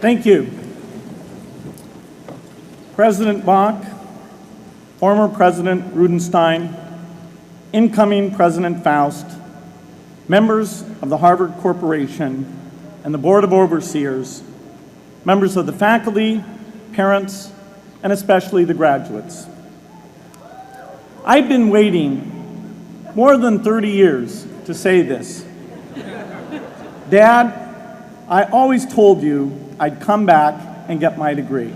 Thank you. President Bach, former President Rudenstein, incoming President Faust, members of the Harvard Corporation and the Board of Overseers, members of the faculty, parents, and especially the graduates. I've been waiting more than 30 years to say this. Dad, I always told you I'd come back and get my degree.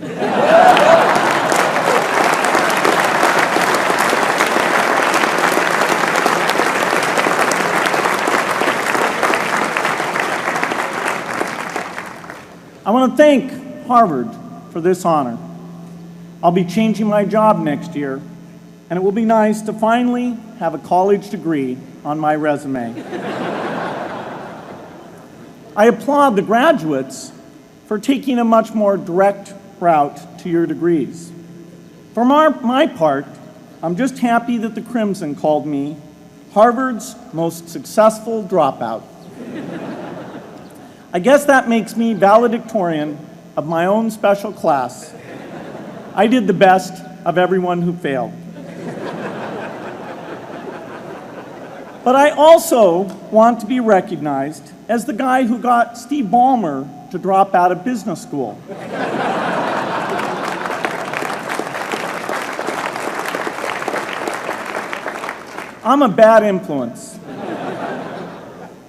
I want to thank Harvard for this honor. I'll be changing my job next year, and it will be nice to finally have a college degree on my resume. I applaud the graduates for taking a much more direct route to your degrees. For my part, I'm just happy that the Crimson called me Harvard's most successful dropout. I guess that makes me valedictorian of my own special class. I did the best of everyone who failed. But I also want to be recognized as the guy who got Steve Ballmer to drop out of business school. I'm a bad influence.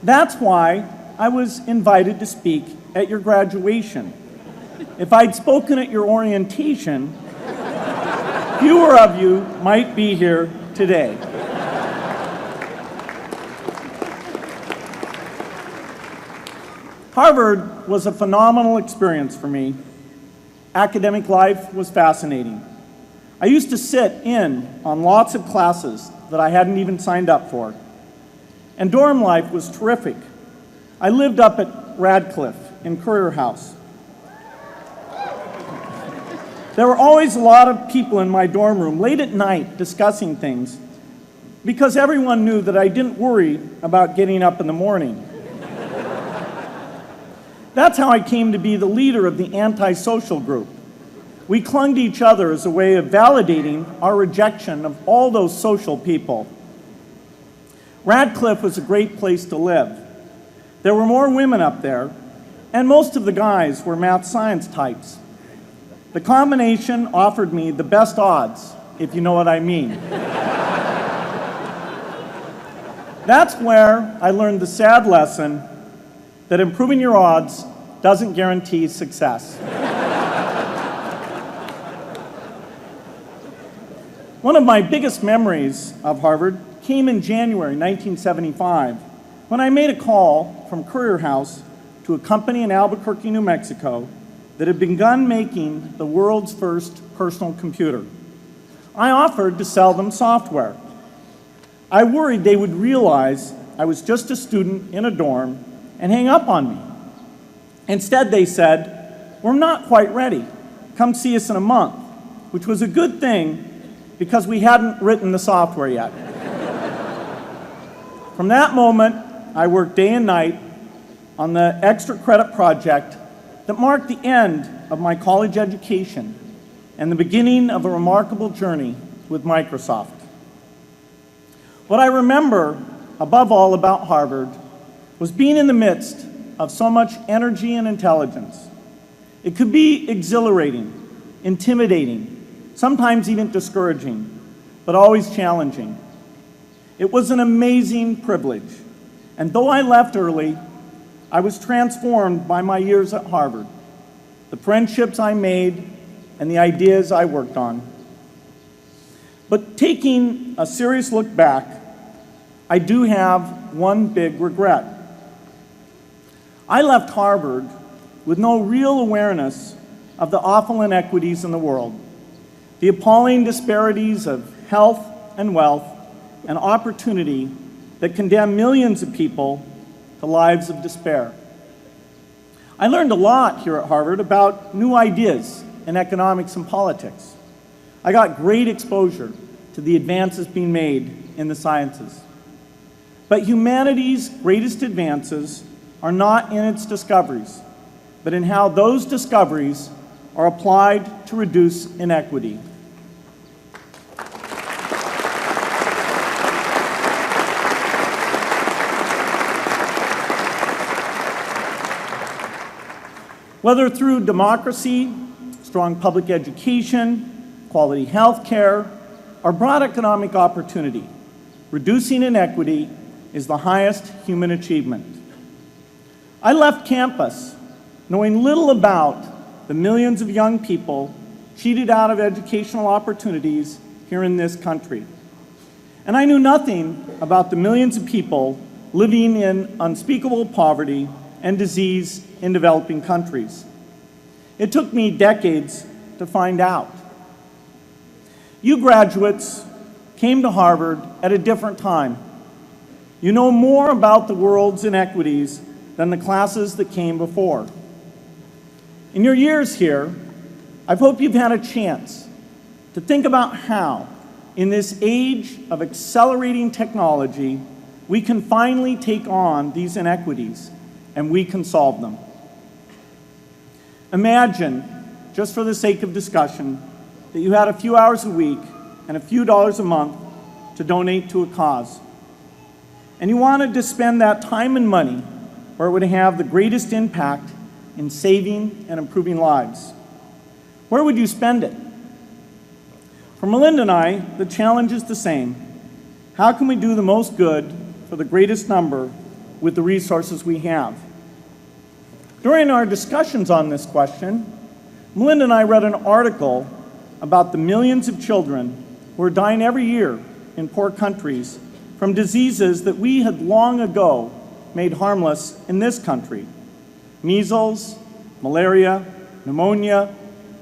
That's why I was invited to speak at your graduation. If I'd spoken at your orientation, fewer of you might be here today. Harvard was a phenomenal experience for me. Academic life was fascinating. I used to sit in on lots of classes that I hadn't even signed up for. And dorm life was terrific. I lived up at Radcliffe in Currier House. There were always a lot of people in my dorm room late at night discussing things because everyone knew that I didn't worry about getting up in the morning. That's how I came to be the leader of the antisocial group. We clung to each other as a way of validating our rejection of all those social people. Radcliffe was a great place to live. There were more women up there, and most of the guys were math science types. The combination offered me the best odds, if you know what I mean. That's where I learned the sad lesson that improving your odds doesn't guarantee success. One of my biggest memories of Harvard came in January 1975, when I made a call from Currier House to a company in Albuquerque, New Mexico, that had begun making the world's first personal computer. I offered to sell them software. I worried they would realize I was just a student in a dorm and hang up on me. Instead, they said, "We're not quite ready. Come see us in a month," which was a good thing because we hadn't written the software yet. From that moment, I worked day and night on the extra credit project that marked the end of my college education and the beginning of a remarkable journey with Microsoft. What I remember above all about Harvard was being in the midst of so much energy and intelligence. It could be exhilarating, intimidating, sometimes even discouraging, but always challenging. It was an amazing privilege, and though I left early, I was transformed by my years at Harvard, the friendships I made, and the ideas I worked on. But taking a serious look back, I do have one big regret. I left Harvard with no real awareness of the awful inequities in the world, the appalling disparities of health and wealth and opportunity that condemn millions of people to lives of despair. I learned a lot here at Harvard about new ideas in economics and politics. I got great exposure to the advances being made in the sciences. But humanity's greatest advances are not in its discoveries, but in how those discoveries are applied to reduce inequity. Whether through democracy, strong public education, quality health care, or broad economic opportunity, reducing inequity is the highest human achievement. I left campus knowing little about the millions of young people cheated out of educational opportunities here in this country. And I knew nothing about the millions of people living in unspeakable poverty and disease in developing countries. It took me decades to find out. You graduates came to Harvard at a different time. You know more about the world's inequities than the classes that came before. In your years here, I hope you've had a chance to think about how, in this age of accelerating technology, we can finally take on these inequities and we can solve them. Imagine, just for the sake of discussion, that you had a few hours a week and a few dollars a month to donate to a cause. And you wanted to spend that time and money where it would have the greatest impact in saving and improving lives. Where would you spend it? For Melinda and I, the challenge is the same. How can we do the most good for the greatest number with the resources we have? During our discussions on this question, Melinda and I read an article about the millions of children who are dying every year in poor countries from diseases that we had long ago made harmless in this country: measles, malaria, pneumonia,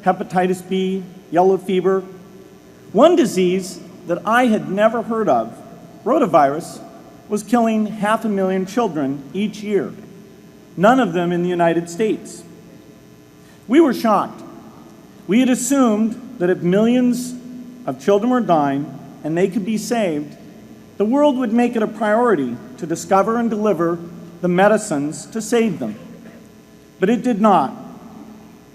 hepatitis B, yellow fever. One disease that I had never heard of, rotavirus, was killing 500,000 children each year, none of them in the United States. We were shocked. We had assumed that if millions of children were dying and they could be saved, the world would make it a priority to discover and deliver the medicines to save them. But it did not.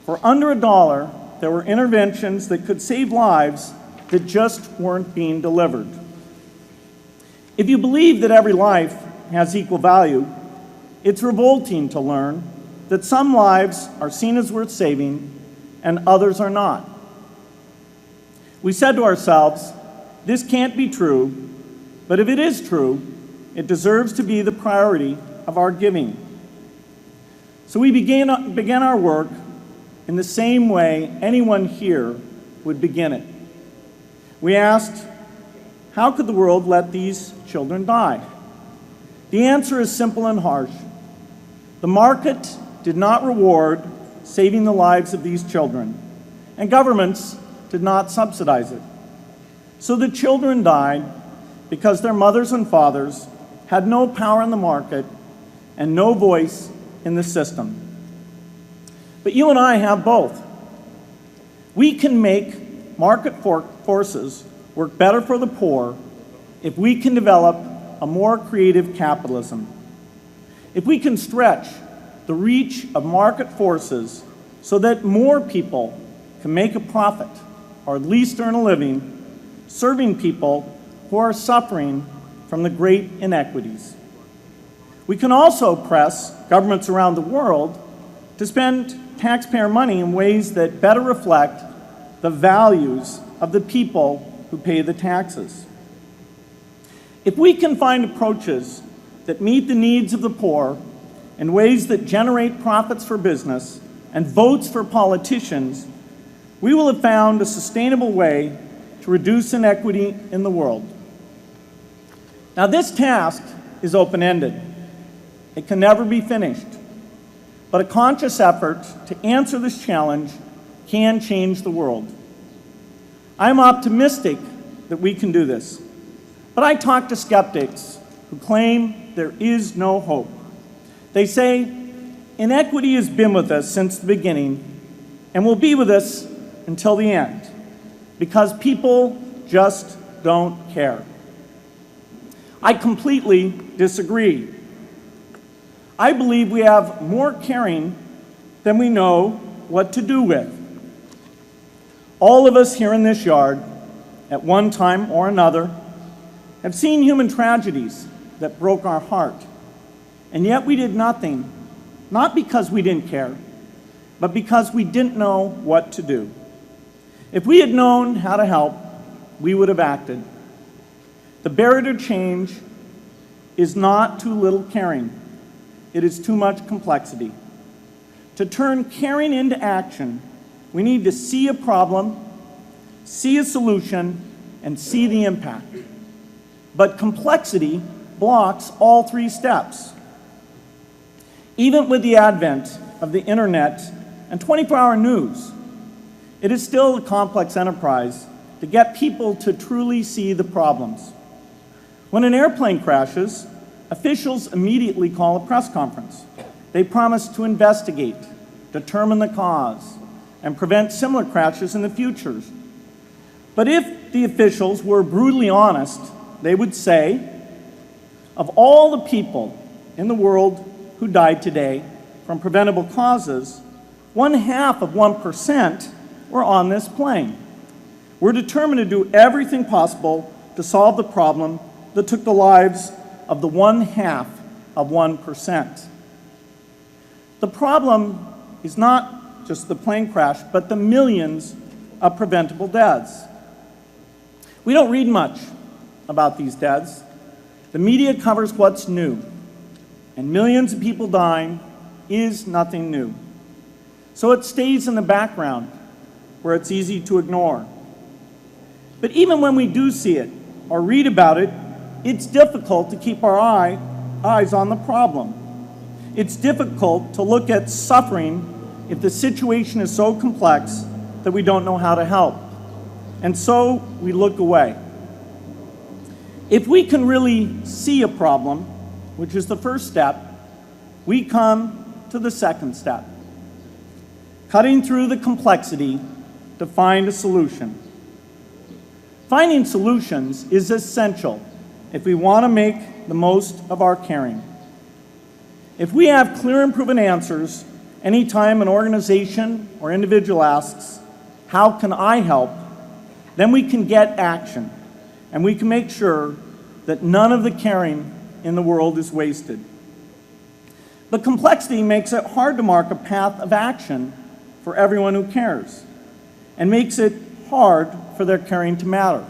For under $1, there were interventions that could save lives that just weren't being delivered. If you believe that every life has equal value, it's revolting to learn that some lives are seen as worth saving and others are not. We said to ourselves, this can't be true, but if it is true, it deserves to be the priority of our giving. So we began our work in the same way anyone here would begin it. We asked, how could the world let these children die? The answer is simple and harsh. The market did not reward saving the lives of these children, and governments did not subsidize it. So the children died because their mothers and fathers had no power in the market and no voice in the system. But you and I have both. We can make market forces work better for the poor if we can develop a more creative capitalism. If we can stretch the reach of market forces so that more people can make a profit, or at least earn a living, serving people who are suffering from the great inequities. We can also press governments around the world to spend taxpayer money in ways that better reflect the values of the people who pay the taxes. If we can find approaches that meet the needs of the poor in ways that generate profits for business and votes for politicians, we will have found a sustainable way to reduce inequity in the world. Now, this task is open-ended. It can never be finished. But a conscious effort to answer this challenge can change the world. I'm optimistic that we can do this. But I talk to skeptics who claim there is no hope. They say, inequity has been with us since the beginning and will be with us until the end, because people just don't care. I completely disagree. I believe we have more caring than we know what to do with. All of us here in this yard, at one time or another, have seen human tragedies that broke our heart, and yet we did nothing, not because we didn't care, but because we didn't know what to do. If we had known how to help, we would have acted. The barrier to change is not too little caring. It is too much complexity. To turn caring into action, we need to see a problem, see a solution, and see the impact. But complexity blocks all three steps. Even with the advent of the internet and 24-hour news, it is still a complex enterprise to get people to truly see the problems. When an airplane crashes, officials immediately call a press conference. They promise to investigate, determine the cause, and prevent similar crashes in the future. But if the officials were brutally honest, they would say, of all the people in the world who died today from preventable causes, 1/2 of 1% were on this plane. We're determined to do everything possible to solve the problem that took the lives of the 1/2 of 1%. The problem is not just the plane crash, but the millions of preventable deaths. We don't read much about these deaths. The media covers what's new, and millions of people dying is nothing new. So it stays in the background where it's easy to ignore. But even when we do see it or read about it, it's difficult to keep our eyes on the problem. It's difficult to look at suffering if the situation is so complex that we don't know how to help. And so we look away. If we can really see a problem, which is the first step, we come to the second step, cutting through the complexity to find a solution. Finding solutions is essential if we want to make the most of our caring. If we have clear and proven answers anytime an organization or individual asks, "How can I help?" then we can get action, and we can make sure that none of the caring in the world is wasted. But complexity makes it hard to mark a path of action for everyone who cares, and makes it hard for their caring to matter.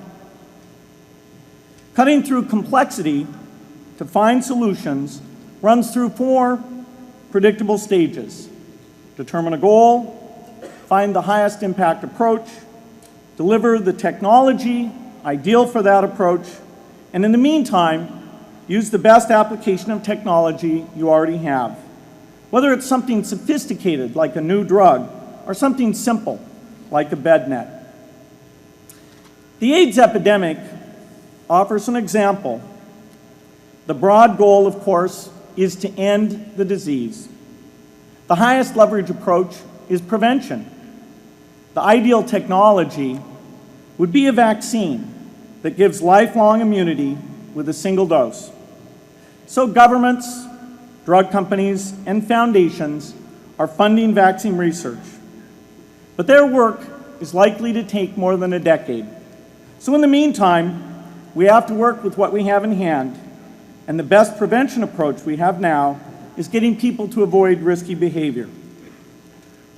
Cutting through complexity to find solutions runs through 4 predictable stages. Determine a goal, find the highest impact approach, deliver the technology ideal for that approach, and in the meantime, use the best application of technology you already have. Whether it's something sophisticated like a new drug or something simple like a bed net. The AIDS epidemic offers an example. The broad goal, of course, is to end the disease. The highest leverage approach is prevention. The ideal technology would be a vaccine that gives lifelong immunity with a single dose. So governments, drug companies, and foundations are funding vaccine research. But their work is likely to take more than a decade. So in the meantime, we have to work with what we have in hand, and the best prevention approach we have now is getting people to avoid risky behavior.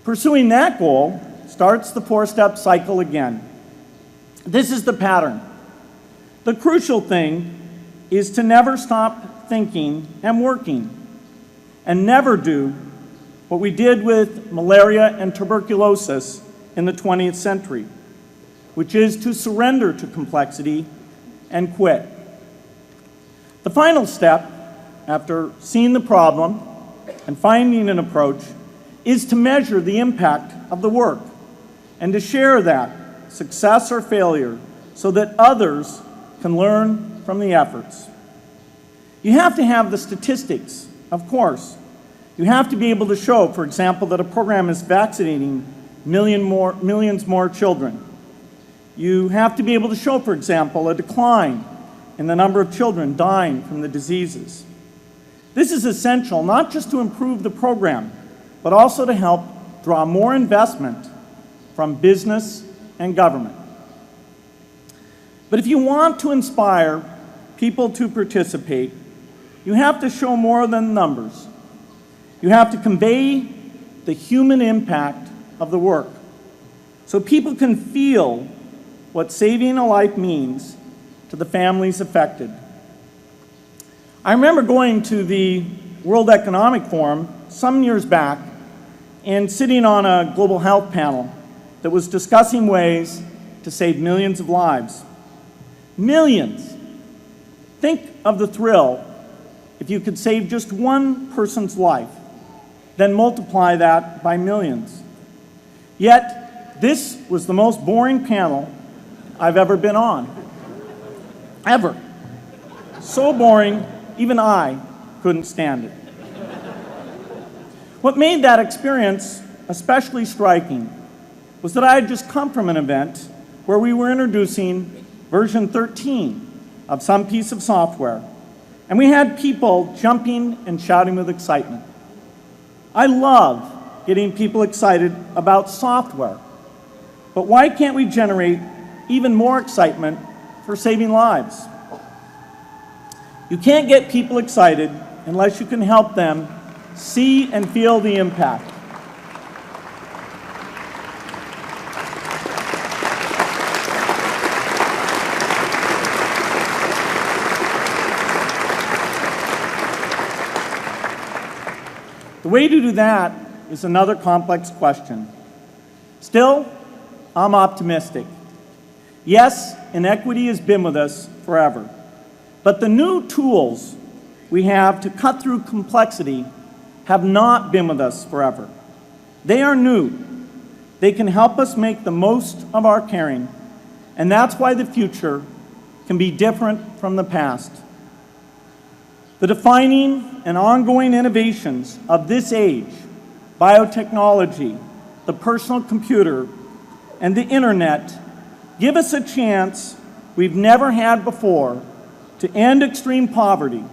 Pursuing that goal starts the 4-step cycle again. This is the pattern. The crucial thing is to never stop thinking and working, and never do what we did with malaria and tuberculosis in the 20th century, which is to surrender to complexity and quit. The final step, after seeing the problem and finding an approach, is to measure the impact of the work and to share that, success or failure, so that others can learn from the efforts. You have to have the statistics, of course. You have to be able to show, for example, that a program is vaccinating millions more children. You have to be able to show, for example, a decline in the number of children dying from the diseases. This is essential not just to improve the program, but also to help draw more investment from business and government. But if you want to inspire people to participate, you have to show more than numbers. You have to convey the human impact of the work so people can feel what saving a life means to the families affected. I remember going to the World Economic Forum some years back and sitting on a global health panel that was discussing ways to save millions of lives. Millions! Think of the thrill if you could save just one person's life, then multiply that by millions. Yet, this was the most boring panel I've ever been on. Ever. So boring, even I couldn't stand it. What made that experience especially striking was that I had just come from an event where we were introducing version 13 of some piece of software, and we had people jumping and shouting with excitement. I love getting people excited about software, but why can't we generate even more excitement for saving lives? You can't get people excited unless you can help them see and feel the impact. The way to do that is another complex question. Still, I'm optimistic. Yes, inequity has been with us forever, but the new tools we have to cut through complexity have not been with us forever. They are new. They can help us make the most of our caring, and that's why the future can be different from the past. The defining and ongoing innovations of this age, biotechnology, the personal computer, and the internet, give us a chance we've never had before to end extreme poverty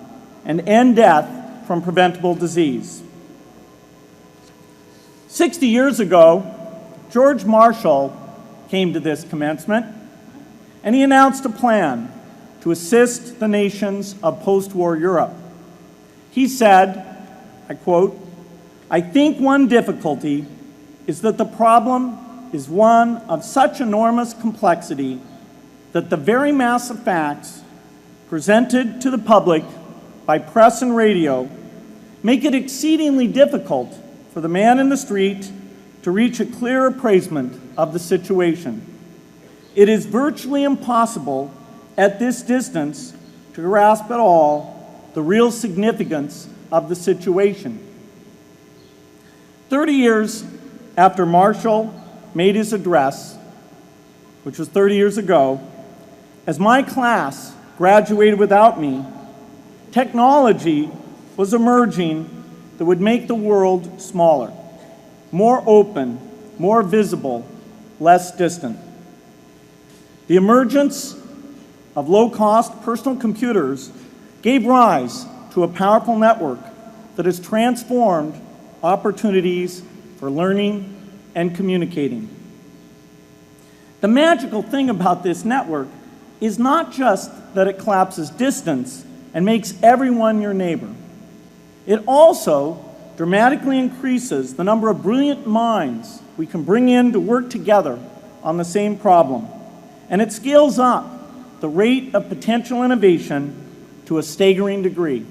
and end death from preventable disease. 60 years ago, George Marshall came to this commencement, and he announced a plan to assist the nations of post-war Europe. He said, I quote, "I think one difficulty is that the problem is one of such enormous complexity that the very mass of facts presented to the public by press and radio make it exceedingly difficult for the man in the street to reach a clear appraisement of the situation. It is virtually impossible at this distance to grasp at all the real significance of the situation." 30 years after Marshall made his address, which was 30 years ago, as my class graduated without me, technology was emerging that would make the world smaller, more open, more visible, less distant. The emergence of low-cost personal computers gave rise to a powerful network that has transformed opportunities for learning and communicating. The magical thing about this network is not just that it collapses distance and makes everyone your neighbor. It also dramatically increases the number of brilliant minds we can bring in to work together on the same problem. And it scales up the rate of potential innovation to a staggering degree.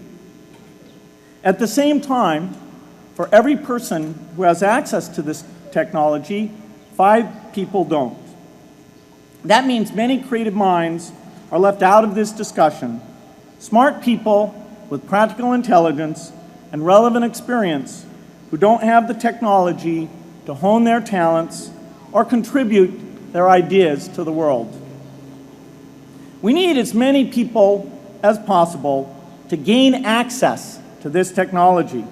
At the same time, for every person who has access to this technology, 5 people don't. That means many creative minds are left out of this discussion. Smart people with practical intelligence and relevant experience who don't have the technology to hone their talents or contribute their ideas to the world. We need as many people as possible to gain access to this technology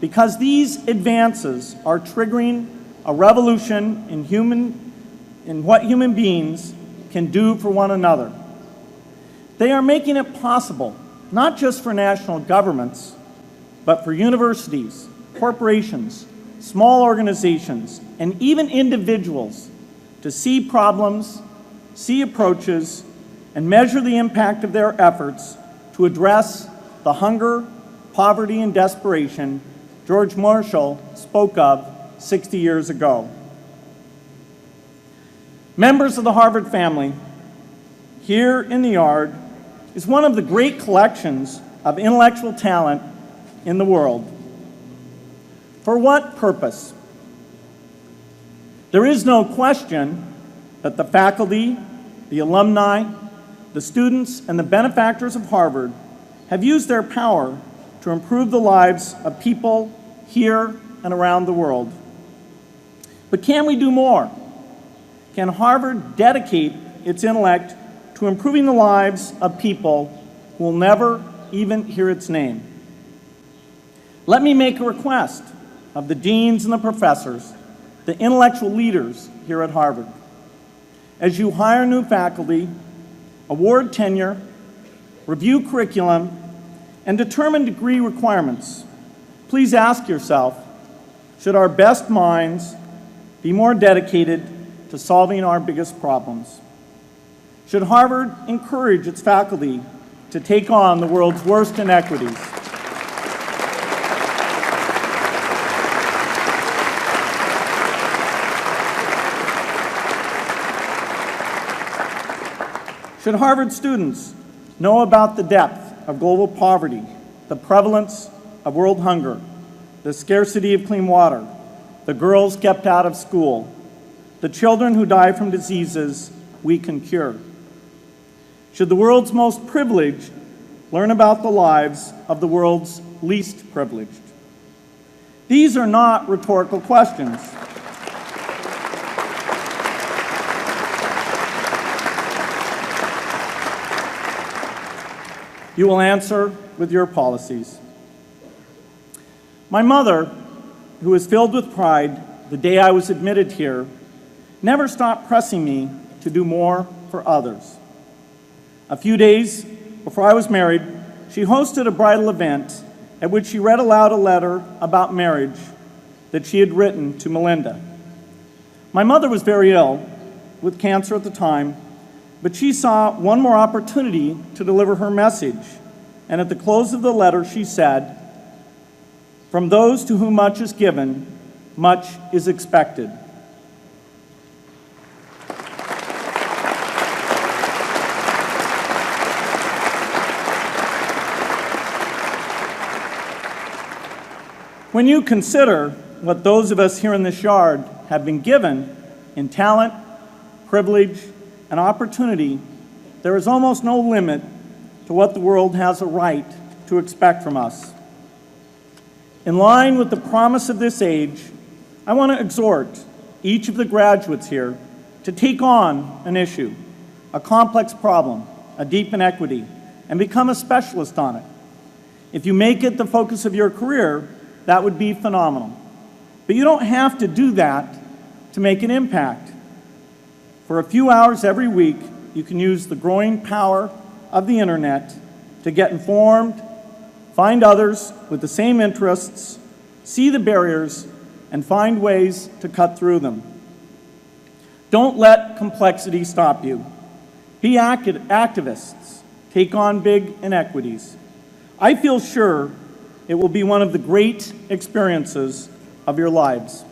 because these advances are triggering a revolution in what human beings can do for one another. They are making it possible, not just for national governments, but for universities, corporations, small organizations, and even individuals to see problems, see approaches, and measure the impact of their efforts to address the hunger, poverty, and desperation George Marshall spoke of 60 years ago. Members of the Harvard family, here in the yard is one of the great collections of intellectual talent in the world. For what purpose? There is no question that the faculty, the alumni, the students, and the benefactors of Harvard have used their power to improve the lives of people here and around the world. But can we do more? Can Harvard dedicate its intellect to improving the lives of people who will never even hear its name? Let me make a request of the deans and the professors, the intellectual leaders here at Harvard. As you hire new faculty, award tenure, review curriculum, and determine degree requirements, please ask yourself, should our best minds be more dedicated to solving our biggest problems? Should Harvard encourage its faculty to take on the world's worst inequities? Should Harvard students know about the depth of global poverty, the prevalence of world hunger, the scarcity of clean water, the girls kept out of school, the children who die from diseases we can cure? Should the world's most privileged learn about the lives of the world's least privileged? These are not rhetorical questions. You will answer with your policies. My mother, who was filled with pride the day I was admitted here, never stopped pressing me to do more for others. A few days before I was married, she hosted a bridal event at which she read aloud a letter about marriage that she had written to Melinda. My mother was very ill, with cancer at the time, but she saw one more opportunity to deliver her message, and at the close of the letter she said, "From those to whom much is given, much is expected." When you consider what those of us here in this yard have been given in talent, privilege, and opportunity, there is almost no limit to what the world has a right to expect from us. In line with the promise of this age, I want to exhort each of the graduates here to take on an issue, a complex problem, a deep inequity, and become a specialist on it. If you make it the focus of your career, that would be phenomenal. But you don't have to do that to make an impact. For a few hours every week, you can use the growing power of the internet to get informed, find others with the same interests, see the barriers, and find ways to cut through them. Don't let complexity stop you. Be activists. Take on big inequities. I feel sure it will be one of the great experiences of your lives.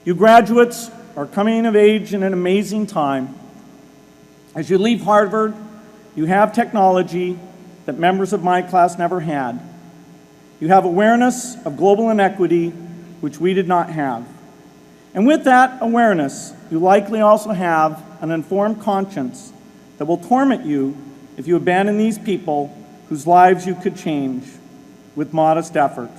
You graduates are coming of age in an amazing time. As you leave Harvard, you have technology that members of my class never had. You have awareness of global inequity, which we did not have. And with that awareness, you likely also have an informed conscience that will torment you if you abandon these people whose lives you could change with modest effort.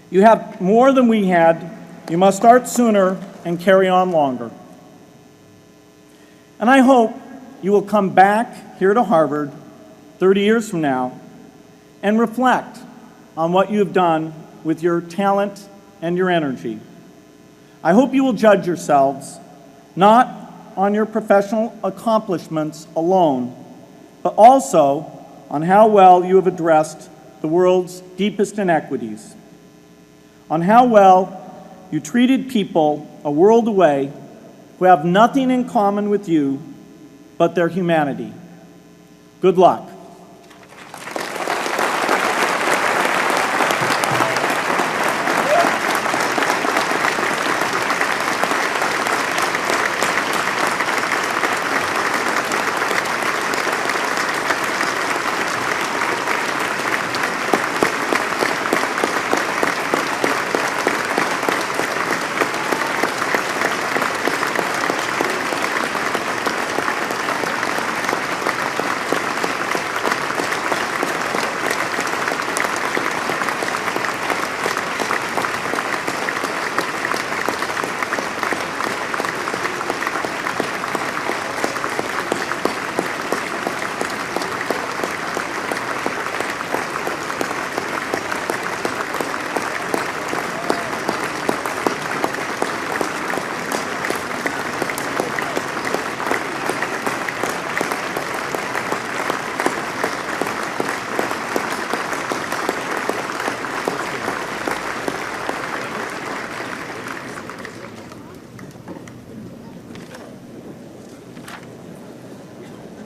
You have more than we had. You must start sooner and carry on longer. And I hope you will come back here to Harvard 30 years from now and reflect on what you have done with your talent and your energy. I hope you will judge yourselves not on your professional accomplishments alone, but also on how well you have addressed the world's deepest inequities. on how well you treated people a world away who have nothing in common with you but their humanity. Good luck.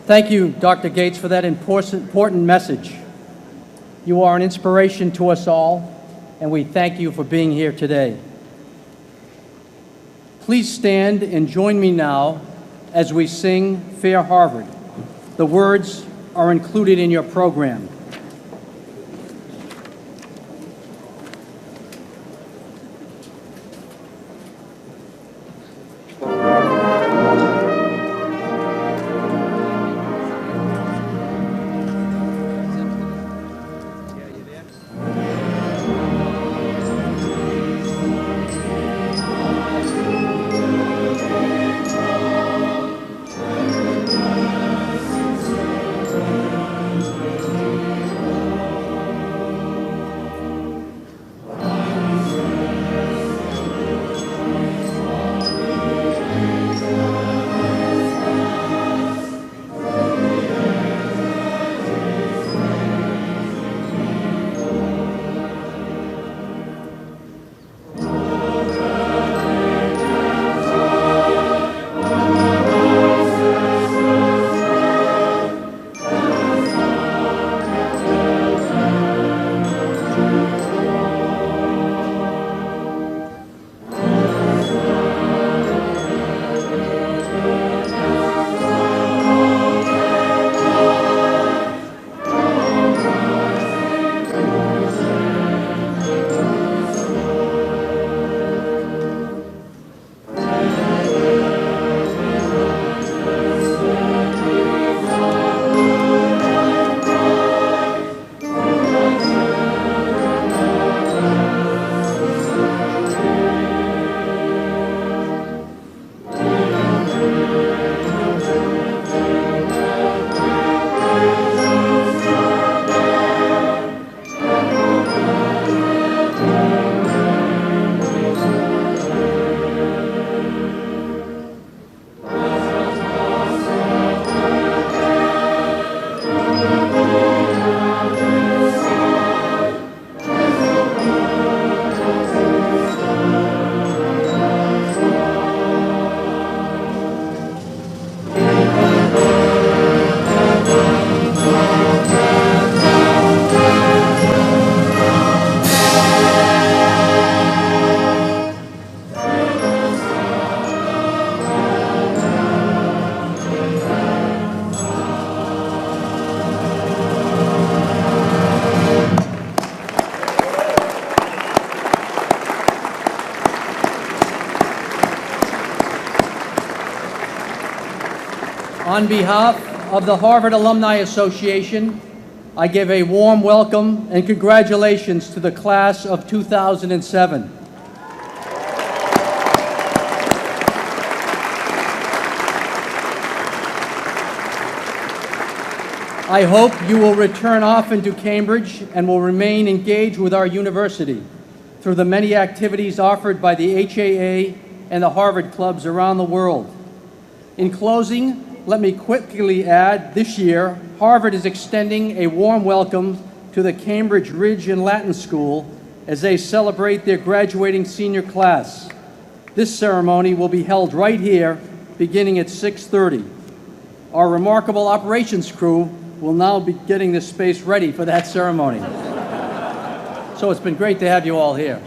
Thank you, Dr. Gates, for that important message. You are an inspiration to us all, and we thank you for being here today. Please stand and join me now as we sing Fair Harvard. The words are included in your program. On behalf of the Harvard Alumni Association, I give a warm welcome and congratulations to the class of 2007. I hope you will return often to Cambridge and will remain engaged with our university through the many activities offered by the HAA and the Harvard clubs around the world. In closing, let me quickly add, this year, Harvard is extending a warm welcome to the Cambridge Ridge and Latin School as they celebrate their graduating senior class. This ceremony will be held right here, beginning at 6:30. Our remarkable operations crew will now be getting this space ready for that ceremony. So it's been great to have you all here.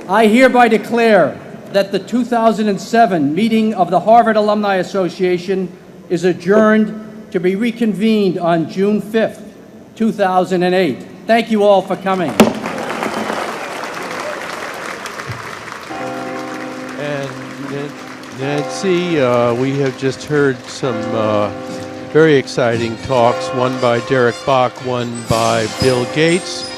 I hereby declare that the 2007 meeting of the Harvard Alumni Association is adjourned to be reconvened on June 5th, 2008. Thank you all for coming. And Nancy, we have just heard some very exciting talks, one by Derek Bach, one by Bill Gates.